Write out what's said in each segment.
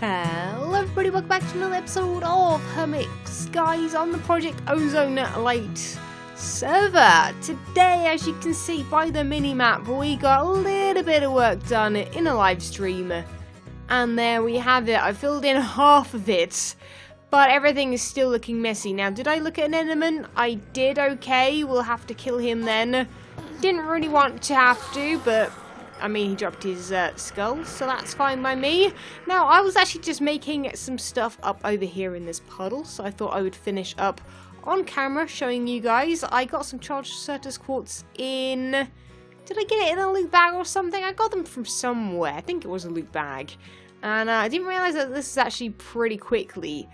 Hello everybody, welcome back to another episode of Hermit Skies on the Project Ozone Lite server. Today, as you can see by the minimap, we got a little bit of work done in a live stream. And there we have it. I filled in half of it, but everything is still looking messy. Now, did I look at an enderman? I did, okay. We'll have to kill him then. Didn't really want to have to, but I mean, he dropped his skull, so that's fine by me. Now, I was actually just making some stuff up over here in this puddle, so I thought I would finish up on camera showing you guys. I got some charged Certus quartz in... Did I get it in a loot bag or something? I got them from somewhere. I think it was a loot bag. And I didn't realise that this is actually pretty quick to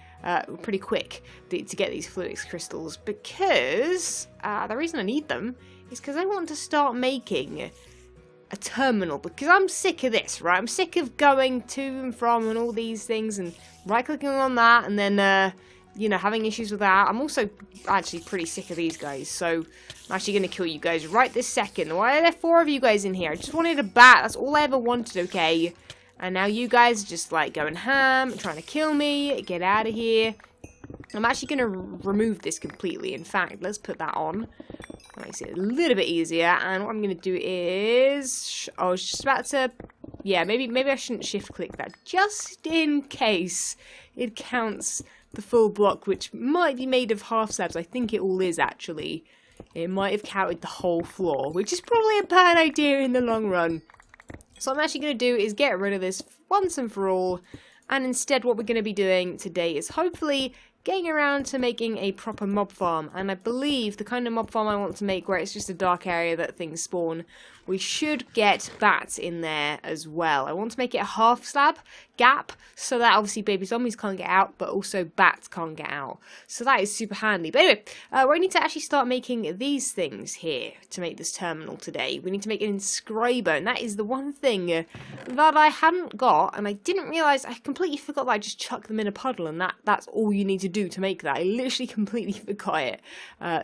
get these fluix crystals, because the reason I need them is because I want to start making a terminal, because I'm sick of this, right? I'm sick of going to and from and all these things and right-clicking on that and then, you know, having issues with that. I'm also actually pretty sick of these guys, so I'm actually going to kill you guys right this second. Why are there 4 of you guys in here? I just wanted a bat. That's all I ever wanted, okay? And now you guys are just, like, going ham, trying to kill me. Get out of here. I'm actually going to remove this completely. In fact, let's put that on. Makes it a little bit easier, and what I'm going to do is... I was just about to... Yeah, maybe I shouldn't shift-click that, just in case it counts the full block, which might be made of half slabs. I think it all is, actually. It might have counted the whole floor, which is probably a bad idea in the long run. So what I'm actually going to do is get rid of this once and for all, and instead what we're going to be doing today is hopefully getting around to making a proper mob farm. And I believe the kind of mob farm I want to make, where it's just a dark area that things spawn, we should get bats in there as well. I want to make it a half slab gap, so that obviously baby zombies can't get out, but also bats can't get out. So that is super handy. But anyway, we need to actually start making these things here to make this terminal today. We need to make an inscriber, and that is the one thing that I hadn't got, and I didn't realise, I completely forgot that I just chucked them in a puddle, and that's all you need to do to make that. I literally completely forgot it.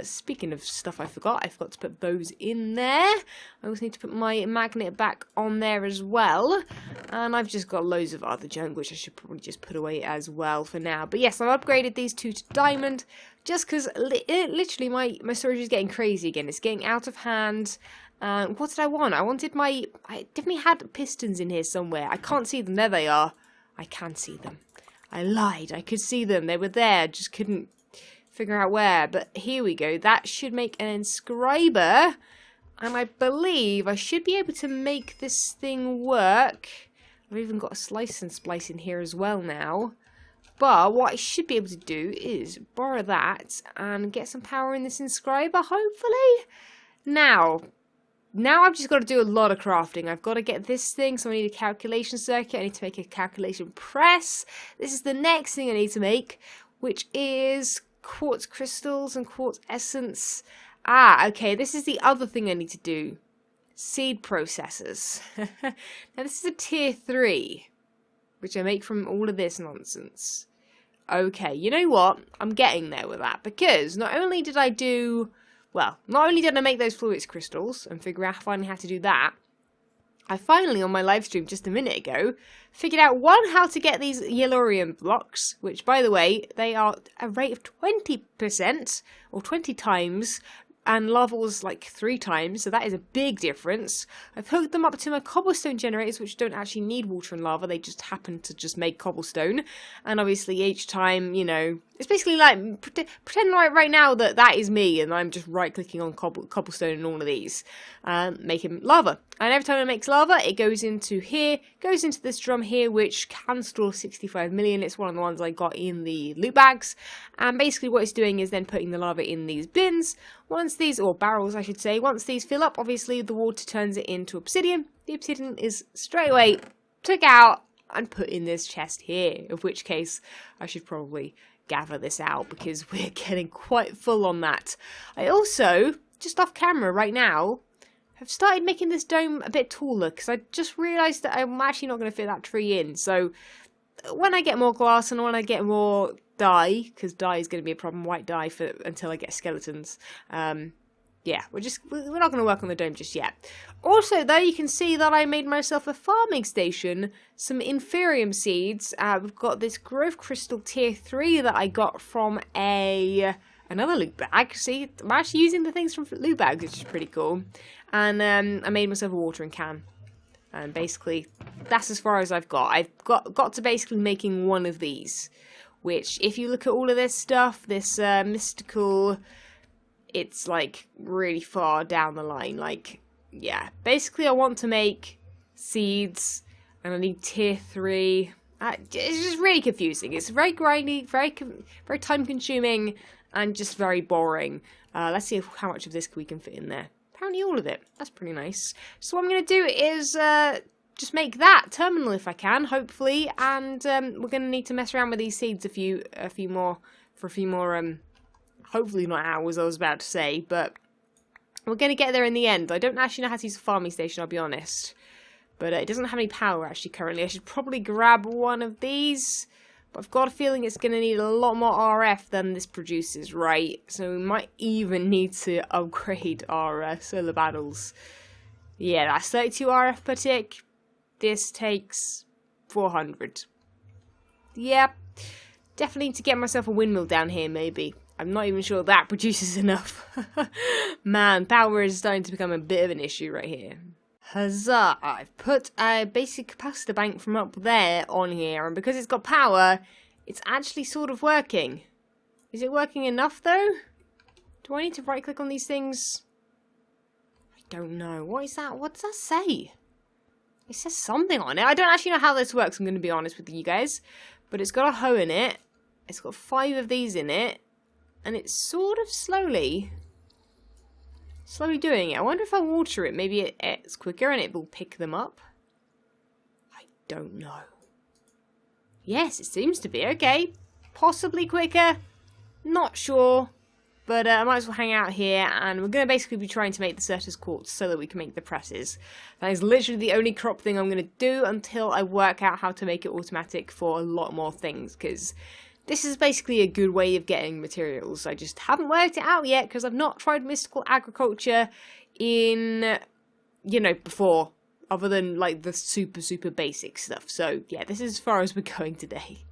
Speaking of stuff I forgot to put those in there. I also need to put my magnet back on there as well, and I've just got loads of other junk which I should probably just put away as well for now. But yes, I've upgraded these 2 to diamond just because literally my storage is getting crazy again. It's getting out of hand. What did I want? I definitely had pistons in here somewhere. I can't see them. There they are. I can see them. I lied. I could see them. They were there. Just couldn't figure out where. But here we go. That should make an inscriber. And I believe I should be able to make this thing work. I've even got a slice and splice in here as well now. But what I should be able to do is borrow that and get some power in this inscriber, hopefully. Now I've just got to do a lot of crafting. I've got to get this thing, so I need a calculation circuit. I need to make a calculation press. This is the next thing I need to make, which is quartz crystals and quartz essence. Ah, okay, this is the other thing I need to do. Seed processors. Now this is a tier 3, which I make from all of this nonsense. Okay, you know what? I'm getting there with that, because not only did I make those fluix crystals and figure out finally how to do that, I finally, on my live stream just a minute ago, figured out, one, how to get these yellorium blocks, which, by the way, they are a rate of 20%, or 20 times, and lava was like 3 times, so that is a big difference. I've hooked them up to my cobblestone generators, which don't actually need water and lava, they just happen to just make cobblestone. And obviously each time, you know, it's basically like, pretend right now that is me, and I'm just right-clicking on cobblestone and all of these, making lava. And every time it makes lava, it goes into here, goes into this drum here, which can store 65 million. It's one of the ones I got in the loot bags. And basically what it's doing is then putting the lava in these bins. Once these, or barrels I should say, once these fill up, obviously the water turns it into obsidian. The obsidian is straight away took out and put in this chest here, of which case I should probably gather this out, because we're getting quite full on that. I also, just off camera right now, have started making this dome a bit taller, because I just realised that I'm actually not going to fit that tree in. So when I get more glass and when I get more dye, because dye is going to be a problem, white dye, until I get skeletons, Yeah, we're not going to work on the dome just yet. Also, there you can see that I made myself a farming station, some inferium seeds. We've got this growth crystal tier 3 that I got from another loot bag. See, I'm actually using the things from loot bags, which is pretty cool. And I made myself a watering can. And basically, that's as far as I've got. I've got to basically making one of these. Which, if you look at all of this stuff, this mystical... It's, like, really far down the line. Like, yeah. Basically, I want to make seeds, and I need tier 3. It's just really confusing. It's very grindy, very time-consuming, and just very boring. Let's see how much of this we can fit in there. Apparently all of it. That's pretty nice. So what I'm going to do is just make that terminal if I can, hopefully. And we're going to need to mess around with these seeds a few more, hopefully not hours, I was about to say, but we're going to get there in the end. I don't actually know how to use a farming station, I'll be honest. But it doesn't have any power, actually, currently. I should probably grab one of these. But I've got a feeling it's going to need a lot more RF than this produces, right? So we might even need to upgrade our solar panels. Yeah, that's 32 RF per tick. This takes 400. Yep. Definitely need to get myself a windmill down here, maybe. I'm not even sure that produces enough. Man, power is starting to become a bit of an issue right here. Huzzah! I've put a basic capacitor bank from up there on here, and because it's got power, it's actually sort of working. Is it working enough, though? Do I need to right-click on these things? I don't know. What is that? What does that say? It says something on it. I don't actually know how this works, I'm going to be honest with you guys. But it's got a hoe in it. It's got 5 of these in it. And it's sort of slowly doing it. I wonder if I water it, maybe it's quicker and it will pick them up. I don't know. Yes, it seems to be. Okay. Possibly quicker. Not sure. But I might as well hang out here, and we're going to basically be trying to make the Certus quartz so that we can make the presses. That is literally the only crop thing I'm going to do until I work out how to make it automatic for a lot more things, because this is basically a good way of getting materials. I just haven't worked it out yet because I've not tried mystical agriculture in, before. Other than, like, the super basic stuff. So, yeah, this is as far as we're going today.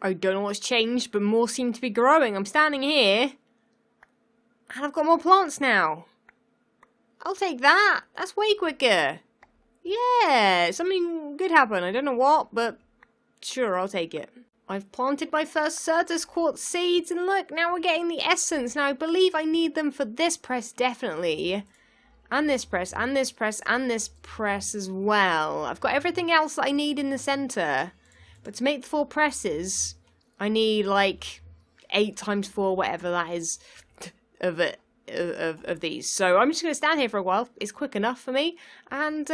I don't know what's changed, but more seem to be growing. I'm standing here, and I've got more plants now. I'll take that. That's way quicker. Yeah, something good happened. I don't know what, but sure, I'll take it. I've planted my first Certus quartz seeds, and look, now we're getting the essence. Now, I believe I need them for this press, definitely. And this press, and this press, and this press as well. I've got everything else that I need in the center. But to make the 4 presses, I need, like, 8 times 4, whatever that is, of these. So I'm just going to stand here for a while. It's quick enough for me. And,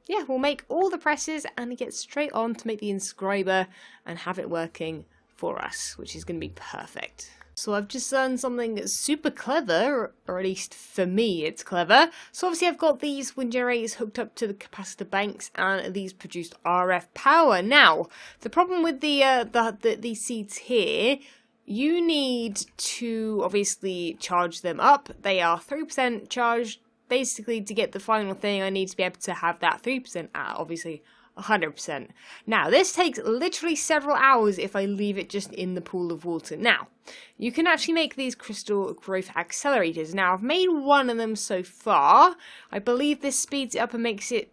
yeah, we'll make all the presses and get straight on to make the inscriber and have it working for us, which is going to be perfect. So I've just done something super clever, or at least for me it's clever. So obviously I've got these wind generators hooked up to the capacitor banks, and these produced RF power. Now, the problem with these seeds here, you need to obviously charge them up. They are 3% charged. Basically, to get the final thing, I need to be able to have that 3% at, obviously, 100%. Now, this takes literally several hours if I leave it just in the pool of water. Now, you can actually make these crystal growth accelerators. Now, I've made one of them so far. I believe this speeds it up and makes it,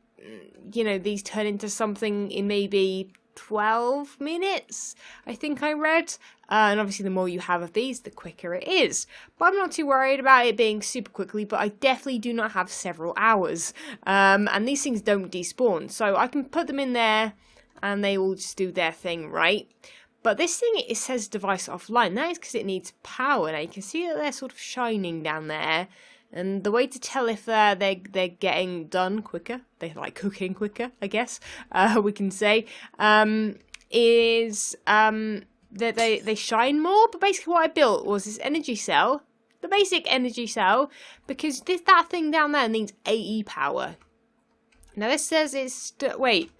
these turn into something in maybe 12 minutes, I think I read. And obviously the more you have of these, the quicker it is. But I'm not too worried about it being super quickly, but I definitely do not have several hours. And these things don't despawn, so I can put them in there and they will just do their thing, right? But this thing, it says device offline. That is because it needs power. Now you can see that they're sort of shining down there. And the way to tell if they're getting done quicker, they're like cooking quicker, I guess, we can say, is that they shine more. But basically what I built was this energy cell, the basic energy cell, because that thing down there needs AE power. Now this says it's, wait.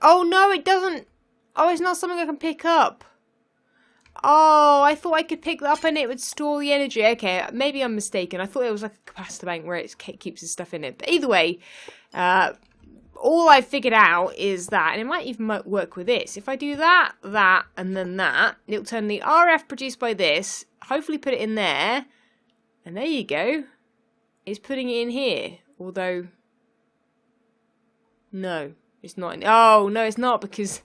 Oh no, it doesn't. Oh, it's not something I can pick up. Oh, I thought I could pick that up and it would store the energy. Okay, maybe I'm mistaken. I thought it was like a capacitor bank where it keeps its stuff in it. But either way, all I figured out is that, and it might even work with this. If I do that, and then that, it'll turn the RF produced by this, hopefully put it in there, and there you go. It's putting it in here. Although, no. It's not. Oh, no, it's not because...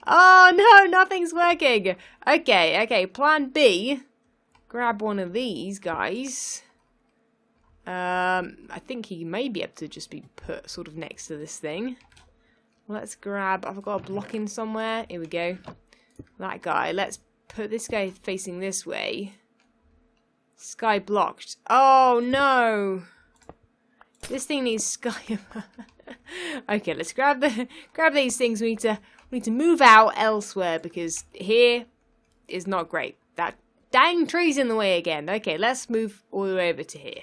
Oh, no, nothing's working. Okay, plan B. Grab one of these guys. I think he may be able to just be put sort of next to this thing. Let's grab... I've got a block in somewhere. Here we go. That guy. Let's put this guy facing this way. Sky blocked. Oh, no. This thing needs sky... Okay, let's grab these things. We need to move out elsewhere because here is not great. That dang tree's in the way again. Okay, let's move all the way over to here.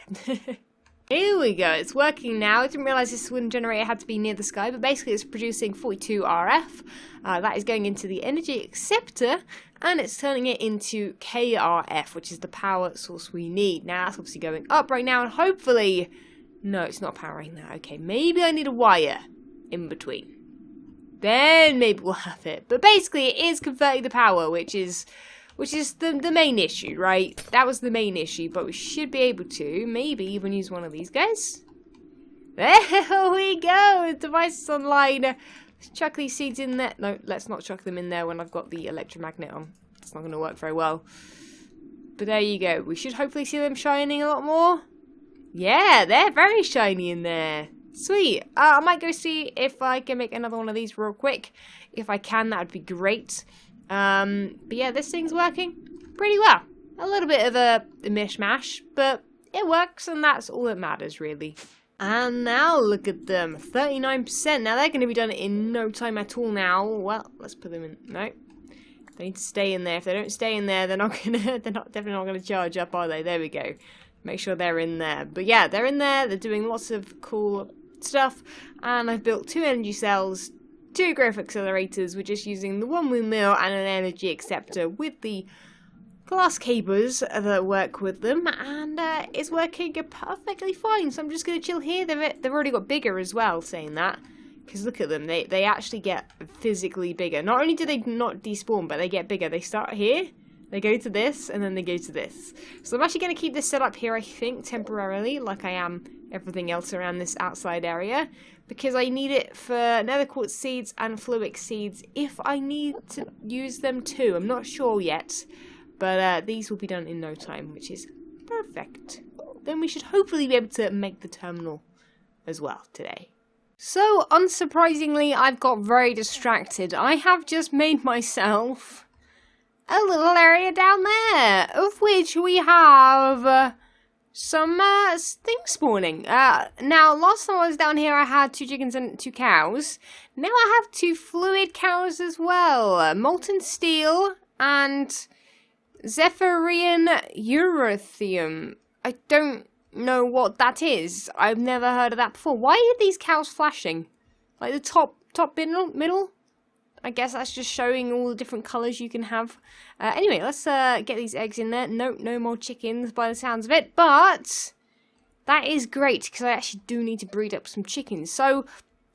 Here we go. It's working now. I didn't realise this wind generator had to be near the sky, but basically it's producing 42 RF. That is going into the energy acceptor, and it's turning it into KRF, which is the power source we need. Now that's obviously going up right now, and hopefully... No, it's not powering that. Okay, maybe I need a wire in between. Then maybe we'll have it. But basically, it is converting the power, which is the main issue, right? That was the main issue, but we should be able to maybe even use one of these guys. There we go. The device is online. Let's chuck these seeds in there. No, let's not chuck them in there when I've got the electromagnet on. It's not going to work very well. But there you go. We should hopefully see them shining a lot more. Yeah, they're very shiny in there. Sweet. I might go see if I can make another one of these real quick. If I can, that would be great. But yeah, this thing's working pretty well. A little bit of a mishmash, but it works, and that's all that matters, really. And now look at them, 39%. Now they're going to be done in no time at all now. Well, let's put them in. No, they need to stay in there. If they don't stay in there, they're definitely not going to charge up, are they? There we go. Make sure they're in there. But yeah, they're in there. They're doing lots of cool stuff. And I've built 2 energy cells, 2 growth accelerators. We're just using the 1 windmill and an energy acceptor with the glass cables that work with them. And it's working perfectly fine. So I'm just going to chill here. They've already got bigger as well, saying that. Because look at them. They actually get physically bigger. Not only do they not despawn, but they get bigger. They start here. They go to this, and then they go to this. So I'm actually going to keep this set up here, I think, temporarily, like I am everything else around this outside area, because I need it for nether quartz seeds and fluic seeds if I need to use them too. I'm not sure yet, but these will be done in no time, which is perfect. Then we should hopefully be able to make the terminal as well today. So, unsurprisingly, I've got very distracted. I have just made myself a little area down there, of which we have some things spawning. Now, last time I was down here, I had 2 chickens and 2 cows. Now I have 2 fluid cows as well. Molten steel and Zephyrian Erythium. I don't know what that is. I've never heard of that before. Why are these cows flashing? Like the top middle? I guess that's just showing all the different colours you can have. Anyway, let's get these eggs in there. No more chickens by the sounds of it. But that is great because I actually do need to breed up some chickens. So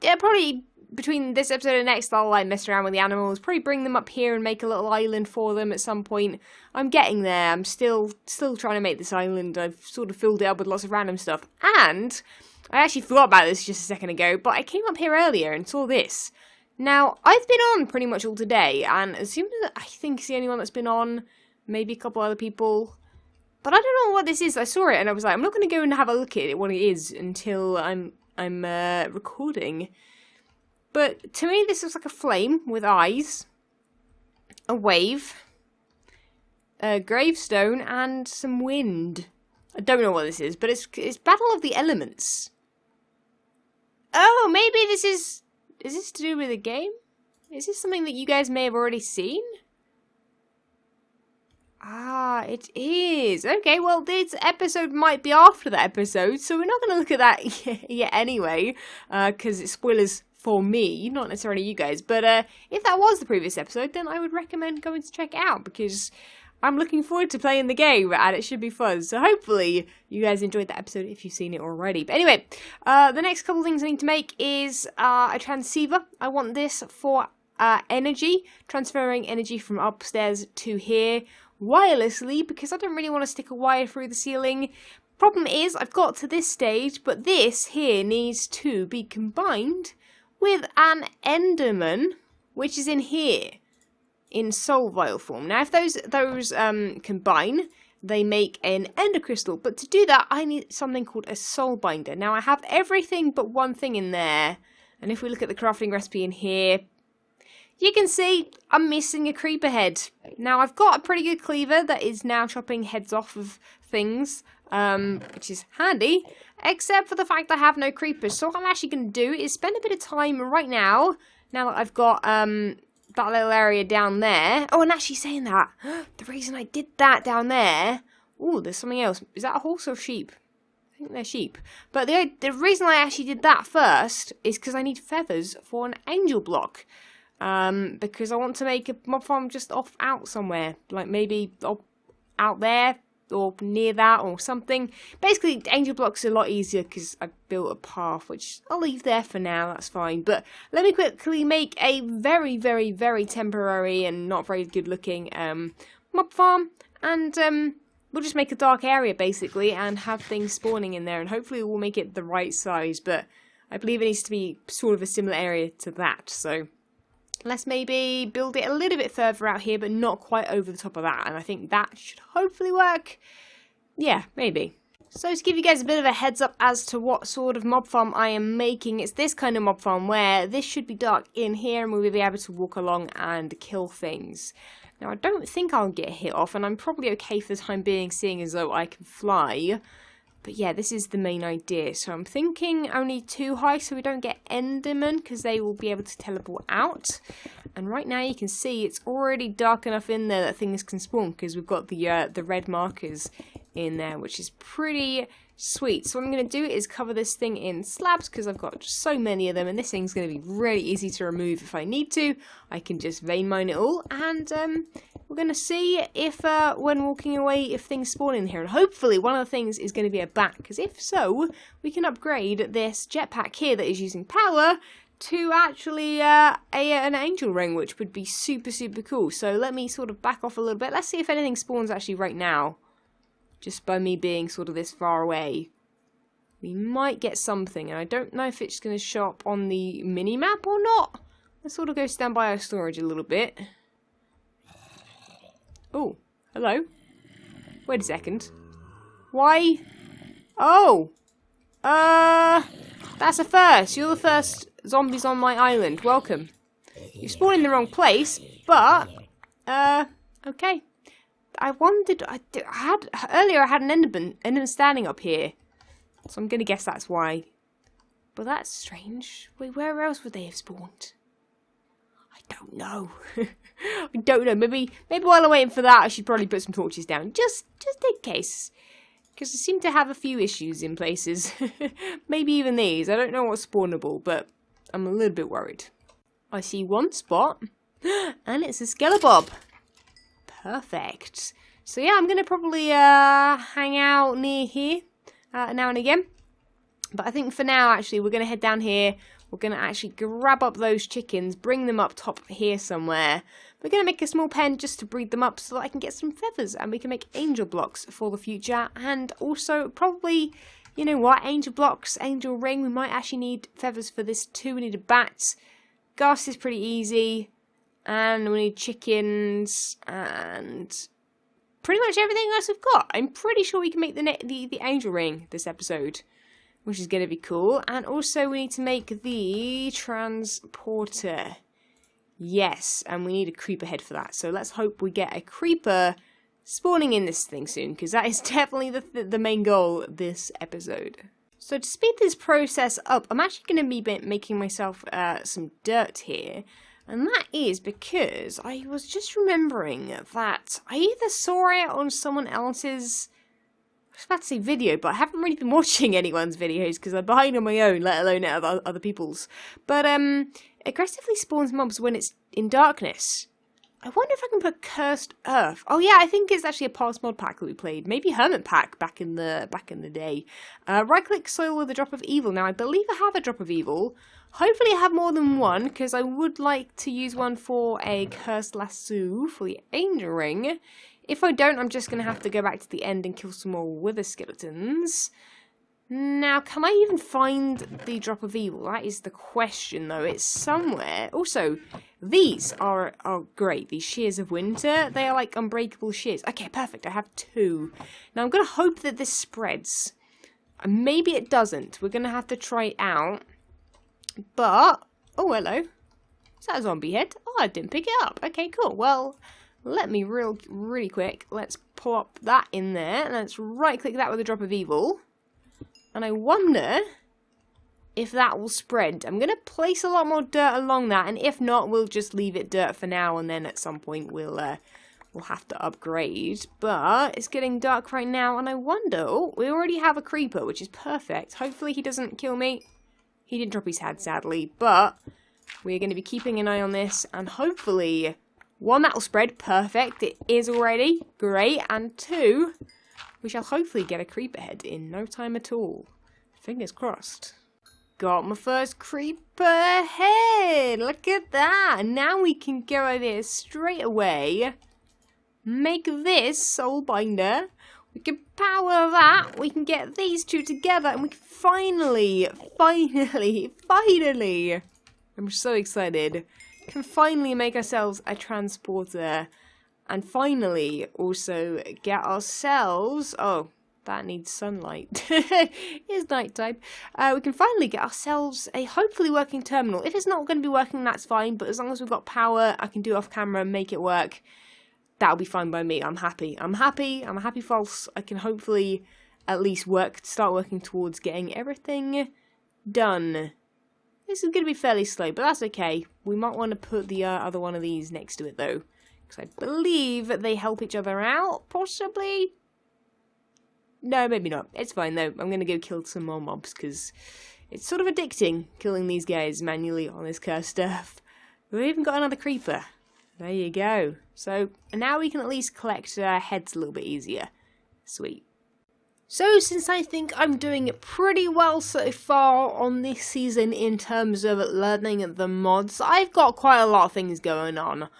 yeah, probably between this episode and next, I'll like mess around with the animals. Probably bring them up here and make a little island for them at some point. I'm getting there. I'm still trying to make this island. I've sort of filled it up with lots of random stuff. And I actually forgot about this just a second ago, but I came up here earlier and saw this. Now, I've been on pretty much all today, and I think it's the only one that's been on, maybe a couple other people, but I don't know what this is. I saw it, and I was like, I'm not going to go and have a look at it, what it is, until I'm recording. But to me, this looks like a flame with eyes, a wave, a gravestone, and some wind. I don't know what this is, but it's Battle of the Elements. Oh, maybe this is... Is this to do with a game? Is this something that you guys may have already seen? Ah, it is. Okay, well, this episode might be after that episode, so we're not going to look at that yet anyway, because it's spoilers for me, not necessarily you guys. But if that was the previous episode, then I would recommend going to check it out, because I'm looking forward to playing the game, and it should be fun. So hopefully you guys enjoyed that episode if you've seen it already. But anyway, the next couple things I need to make is a transceiver. I want this for energy, transferring energy from upstairs to here wirelessly, because I don't really want to stick a wire through the ceiling. Problem is, I've got to this stage, but this here needs to be combined with an Enderman, which is in here, in soul vial form. Now, if those combine, they make an ender crystal. But to do that, I need something called a soul binder. Now, I have everything but one thing in there. And if we look at the crafting recipe in here, you can see I'm missing a creeper head. Now, I've got a pretty good cleaver that is now chopping heads off of things, which is handy, except for the fact I have no creepers. So what I'm actually going to do is spend a bit of time right now that I've got that little area down there. Oh, and actually saying that, the reason I did that down there, oh, there's something else. Is that a horse or sheep? I think they're sheep. But the reason I actually did that first is because I need feathers for an angel block. Because I want to make a mob farm just out somewhere, like maybe out there or near that or something. Basically, angel blocks are a lot easier because I built a path, which I'll leave there for now, that's fine. But let me quickly make a very, very, very temporary and not very good looking mob farm, and we'll just make a dark area basically and have things spawning in there, and hopefully we'll make it the right size, but I believe it needs to be sort of a similar area to that. So let's maybe build it a little bit further out here, but not quite over the top of that. And I think that should hopefully work. Yeah, maybe. So to give you guys a bit of a heads up as to what sort of mob farm I am making, it's this kind of mob farm where this should be dark in here and we'll be able to walk along and kill things. Now, I don't think I'll get hit off, and I'm probably okay for the time being, seeing as though I can fly. But yeah, this is the main idea. So I'm thinking only too high so we don't get Endermen, because they will be able to teleport out. And right now you can see it's already dark enough in there that things can spawn, because we've got the red markers in there, which is pretty sweet. So what I'm going to do is cover this thing in slabs, because I've got just so many of them, and this thing's going to be really easy to remove if I need to. I can just vein mine it all, and we're going to see if, when walking away, if things spawn in here. And hopefully one of the things is going to be a bat, because if so, we can upgrade this jetpack here that is using power to actually an angel ring, which would be super, super cool. So let me sort of back off a little bit. Let's see if anything spawns actually right now. Just by me being sort of this far away. We might get something, and I don't know if it's going to show up on the mini-map or not. Let's sort of go stand by our storage a little bit. Oh, hello. Wait a second. Why? Oh! That's a first. You're the first zombies on my island. Welcome. You spawned in the wrong place, but, okay. I wondered, earlier I had an Enderman standing up here. So I'm going to guess that's why. But that's strange. Wait, where else would they have spawned? I don't know. I don't know. Maybe while I'm waiting for that, I should probably put some torches down. Just in case. Because I seem to have a few issues in places. Maybe even these. I don't know what's spawnable, but I'm a little bit worried. I see one spot. And it's a Skeleborb. Perfect. So yeah, I'm going to probably hang out near here now and again. But I think for now, actually, we're going to head down here. We're going to actually grab up those chickens, bring them up top here somewhere. We're going to make a small pen just to breed them up so that I can get some feathers and we can make angel blocks for the future. And also probably, you know what, angel blocks, angel ring. We might actually need feathers for this too. We need a bat. Ghast is pretty easy. And we need chickens and pretty much everything else we've got. I'm pretty sure we can make the angel ring this episode, which is going to be cool. And also we need to make the transporter. Yes, and we need a creeper head for that. So let's hope we get a creeper spawning in this thing soon, because that is definitely the main goal this episode. So to speed this process up, I'm actually going to be making myself some dirt here. And that is because I was just remembering that I either saw it on someone else's was about to say video, but I haven't really been watching anyone's videos because I'm behind on my own, let alone other people's. But aggressively spawns mobs when it's in darkness. I wonder if I can put Cursed Earth. Oh yeah, I think it's actually a past mod pack that we played. Maybe Hermit Pack back in the day. Right click soil with a drop of evil. Now I believe I have a drop of evil. Hopefully I have more than one, because I would like to use one for a Cursed Lasso for the Angel Ring. If I don't, I'm just going to have to go back to the end and kill some more wither skeletons. Now, can I even find the drop of evil? That is the question, though. It's somewhere. Also, these are great. These shears of winter. They are like unbreakable shears. Okay, perfect. I have 2. Now, I'm going to hope that this spreads. Maybe it doesn't. We're going to have to try it out. But, oh, hello. Is that a zombie head? Oh, I didn't pick it up. Okay, cool. Well, let me really quick. Let's pop that in there. Let's right-click that with a drop of evil. And I wonder if that will spread. I'm going to place a lot more dirt along that, and if not, we'll just leave it dirt for now, and then at some point we'll have to upgrade. But it's getting dark right now, and I wonder... Oh, we already have a creeper, which is perfect. Hopefully he doesn't kill me. He didn't drop his head, sadly, but we're going to be keeping an eye on this, and hopefully, 1, that will spread. Perfect. It is already. Great. And 2... we shall hopefully get a creeper head in no time at all. Fingers crossed. Got my first creeper head. Look at that. And now we can go over here straight away. Make this soul binder. We can power that. We can get these 2 together. And we can finally, I'm so excited. Can finally make ourselves a transporter. And finally, also get ourselves... oh, that needs sunlight. It's nighttime. We can finally get ourselves a hopefully working terminal. If it's not going to be working, that's fine. But as long as we've got power, I can do it off camera and make it work. That'll be fine by me. I'm happy. I'm a happy false. I can hopefully at least start working towards getting everything done. This is going to be fairly slow, but that's okay. We might want to put the other one of these next to it, though. Because I believe they help each other out, possibly? No, maybe not. It's fine, though. I'm going to go kill some more mobs, because it's sort of addicting, killing these guys manually on this cursed stuff. We've even got another creeper. There you go. So, now we can at least collect heads a little bit easier. Sweet. So, since I think I'm doing pretty well so far on this season in terms of learning the mods, I've got quite a lot of things going on.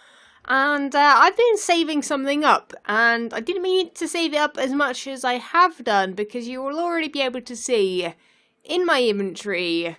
And I've been saving something up, and I didn't mean to save it up as much as I have done, because you will already be able to see in my inventory,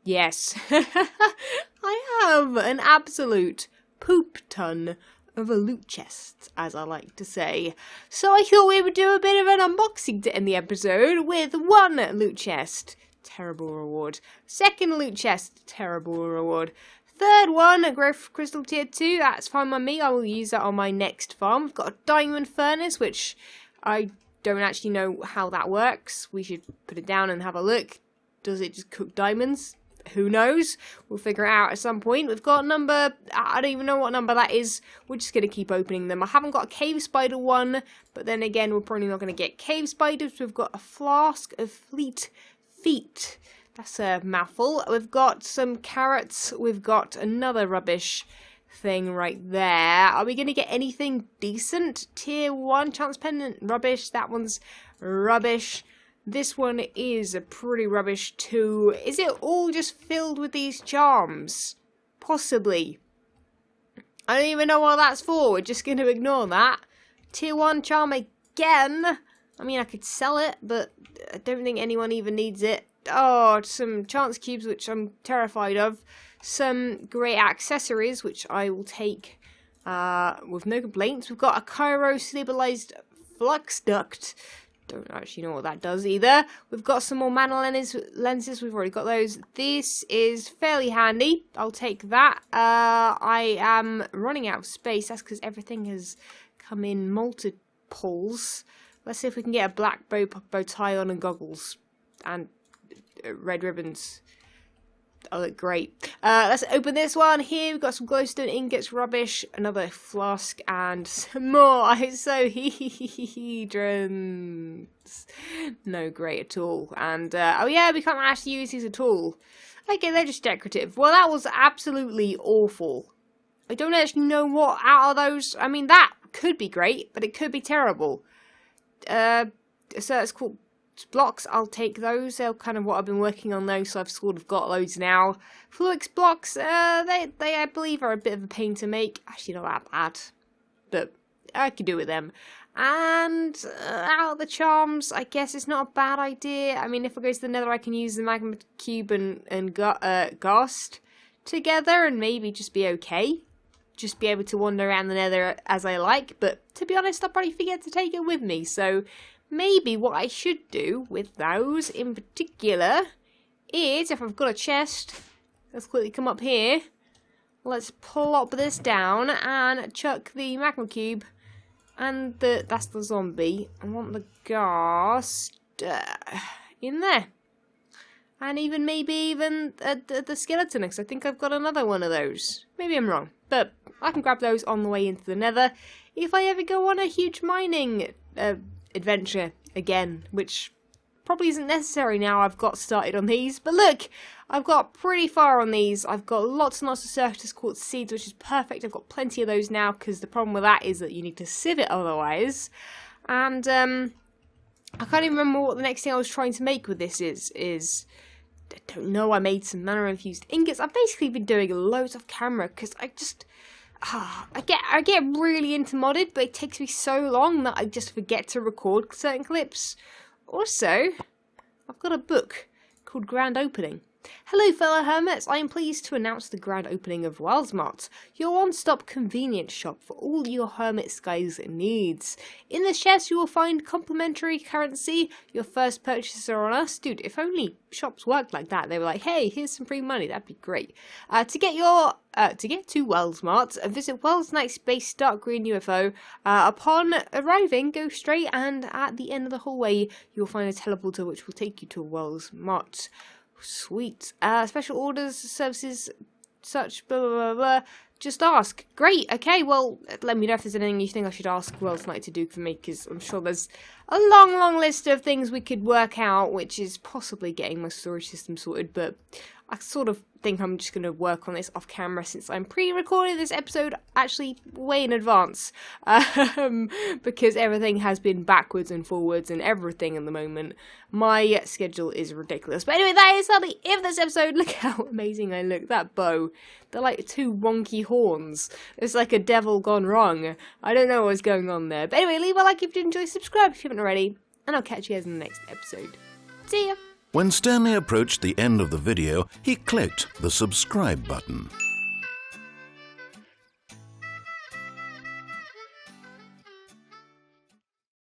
yes, I have an absolute poop ton of a loot chest, as I like to say. So I thought we would do a bit of an unboxing to end the episode with 1 loot chest, terrible reward, 2nd loot chest, terrible reward, 3rd one, Growth Crystal Tier 2, that's fine by me, I will use that on my next farm. We've got a Diamond Furnace, which I don't actually know how that works. We should put it down and have a look. Does it just cook diamonds? Who knows? We'll figure it out at some point. We've got a number, I don't even know what number that is. We're just going to keep opening them. I haven't got a Cave Spider one, but then again, we're probably not going to get Cave Spiders. We've got a Flask of Fleet Feet. That's a mouthful. We've got some carrots. We've got another rubbish thing right there. Are we going to get anything decent? Tier 1 chance pendant. Rubbish. That one's rubbish. This one is pretty rubbish too. Is it all just filled with these charms? Possibly. I don't even know what that's for. We're just going to ignore that. Tier 1 charm again. I mean, I could sell it, but I don't think anyone even needs it. Oh, some chance cubes, which I'm terrified of. Some great accessories, which I will take with no complaints. We've got a Cairo stabilized flux duct. Don't actually know what that does either. We've got some more mana lenses. We've already got those. This is fairly handy. I'll take that. I am running out of space. That's because everything has come in multiples. Let's see if we can get a black bow tie on and goggles. And red ribbons. That'll look great. Let's open this one. Here we've got some glowstone ingots, rubbish, another flask, and some more isohedrons. No great at all. And, oh yeah, we can't actually use these at all. Okay, they're just decorative. Well, that was absolutely awful. I don't actually know what out of those... I mean, that could be great, but it could be terrible. So it's called... blocks, I'll take those. They're kind of what I've been working on those, so I've sort of got loads now. Fluix blocks, they I believe are a bit of a pain to make. Actually, not that bad, but I could do with them. And out of the charms, I guess it's not a bad idea. I mean, if I go to the nether, I can use the magma cube and ghast together and maybe just be okay. Just be able to wander around the nether as I like, but to be honest, I'll probably forget to take it with me, so maybe what I should do with those in particular is, if I've got a chest, let's quickly come up here, let's plop this down and chuck the magma cube and that's the zombie. I want the ghast in there. And maybe the skeleton, because I think I've got another one of those. Maybe I'm wrong, but I can grab those on the way into the nether if I ever go on a huge mining adventure again, which probably isn't necessary now I've got started on these. But look, I've got pretty far on these. I've got lots and lots of circuitous quartz seeds, which is perfect. I've got plenty of those now, because the problem with that is that you need to sieve it otherwise. And I can't even remember what the next thing I was trying to make with this is I don't know. I made some mana infused ingots. I've basically been doing loads of camera because I just I get really into modded, but it takes me so long that I just forget to record certain clips. Also, I've got a book called Grand Opening. Hello fellow hermits, I am pleased to announce the grand opening of Worldsmart, your one-stop convenience shop for all your Hermit Skies needs. In the chest you will find complimentary currency, your first purchases are on us. Dude, if only shops worked like that, they were like, hey, here's some free money, that'd be great. To get to Worldsmart, visit World's Night Space Dark Green UFO. Upon arriving, go straight and at the end of the hallway you will find a teleporter which will take you to Worldsmart. Sweet. Special orders, services, such, blah, blah, blah, blah. Just ask. Great. Okay, well, let me know if there's anything you think I should ask World's Night to do for me, because I'm sure there's a long, long list of things we could work out, which is possibly getting my storage system sorted, but I sort of think I'm just going to work on this off camera since I'm pre-recording this episode actually way in advance, because everything has been backwards and forwards and everything at the moment. My schedule is ridiculous. But anyway, that is sadly it for this episode. Look how amazing I look. That bow. They're like two wonky horns. It's like a devil gone wrong. I don't know what's going on there. But anyway, leave a like if you enjoyed, subscribe if you haven't already, and I'll catch you guys in the next episode. See ya! When Stanley approached the end of the video, he clicked the subscribe button.